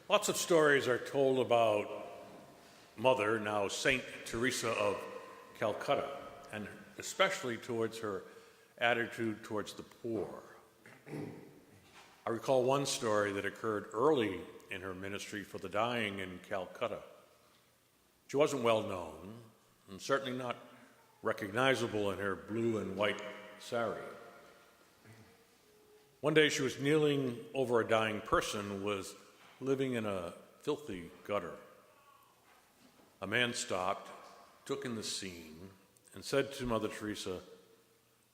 Lots of stories are told about Mother, now Saint Teresa of Calcutta, and especially towards her attitude towards the poor. I recall one story that occurred early in her ministry for the dying in Calcutta. She wasn't well known, and certainly not recognizable in her blue and white sari. One day she was kneeling over a dying person who was living in a filthy gutter. A man stopped, took in the scene, and said to Mother Teresa,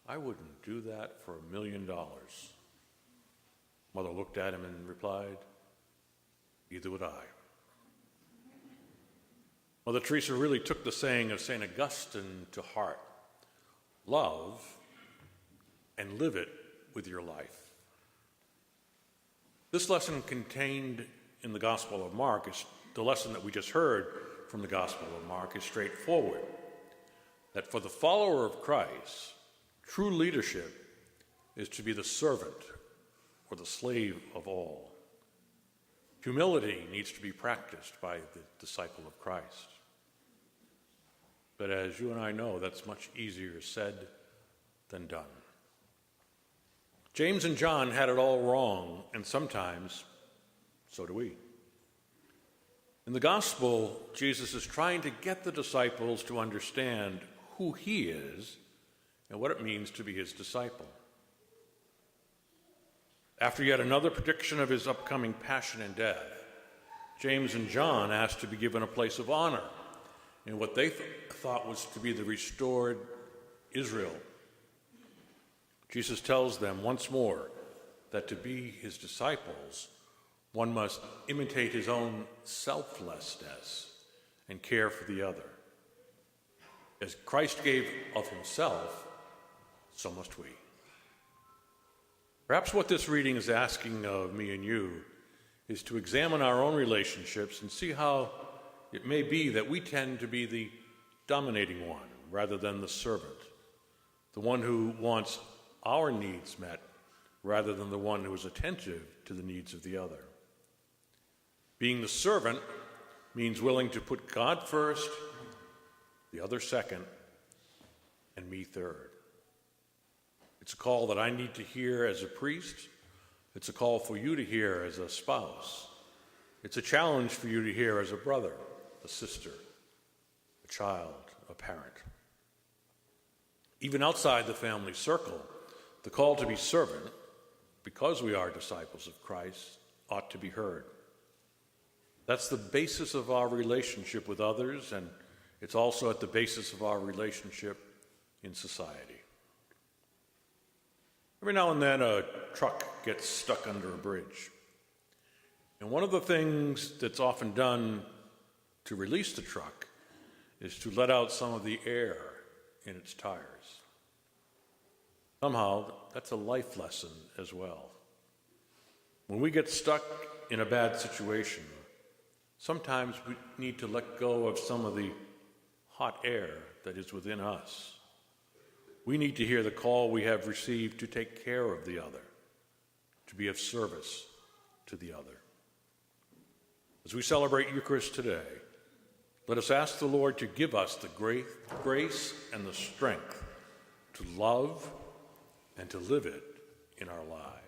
"I wouldn't do that for $1 million. Mother looked at him and replied, "Neither would I." Mother Teresa really took the saying of St. Augustine to heart. Love and live it with your life. This lesson contained in the Gospel of Mark, the lesson that we just heard from the Gospel of Mark, is straightforward. That for the follower of Christ, true leadership is to be the servant or the slave of all. Humility needs to be practiced by the disciple of Christ. But as you and I know, that's much easier said than done. James and John had it all wrong, and sometimes so do we. In the gospel, Jesus is trying to get the disciples to understand who he is and what it means to be his disciple. After yet another prediction of his upcoming passion and death, James and John asked to be given a place of honor in what they thought was to be the restored Israel. Jesus tells them once more that to be his disciples, one must imitate his own selflessness and care for the other. As Christ gave of himself, so must we. Perhaps what this reading is asking of me and you is to examine our own relationships and see how it may be that we tend to be the dominating one rather than the servant, the one who wants our needs met rather than the one who is attentive to the needs of the other. Being the servant means willing to put God first, the other second, and me third. It's a call that I need to hear as a priest. It's a call for you to hear as a spouse. It's a challenge for you to hear as a brother, a sister, a child, a parent. Even outside the family circle, the call to be servant, because we are disciples of Christ, ought to be heard. That's the basis of our relationship with others, and it's also at the basis of our relationship in society. Every now and then a truck gets stuck under a bridge. And one of the things that's often done to release the truck is to let out some of the air in its tires. Somehow, that's a life lesson as well. When we get stuck in a bad situation, sometimes we need to let go of some of the hot air that is within us. We need to hear the call we have received to take care of the other, to be of service to the other. As we celebrate Eucharist today, let us ask the Lord to give us the grace and the strength to love and to live it in our lives.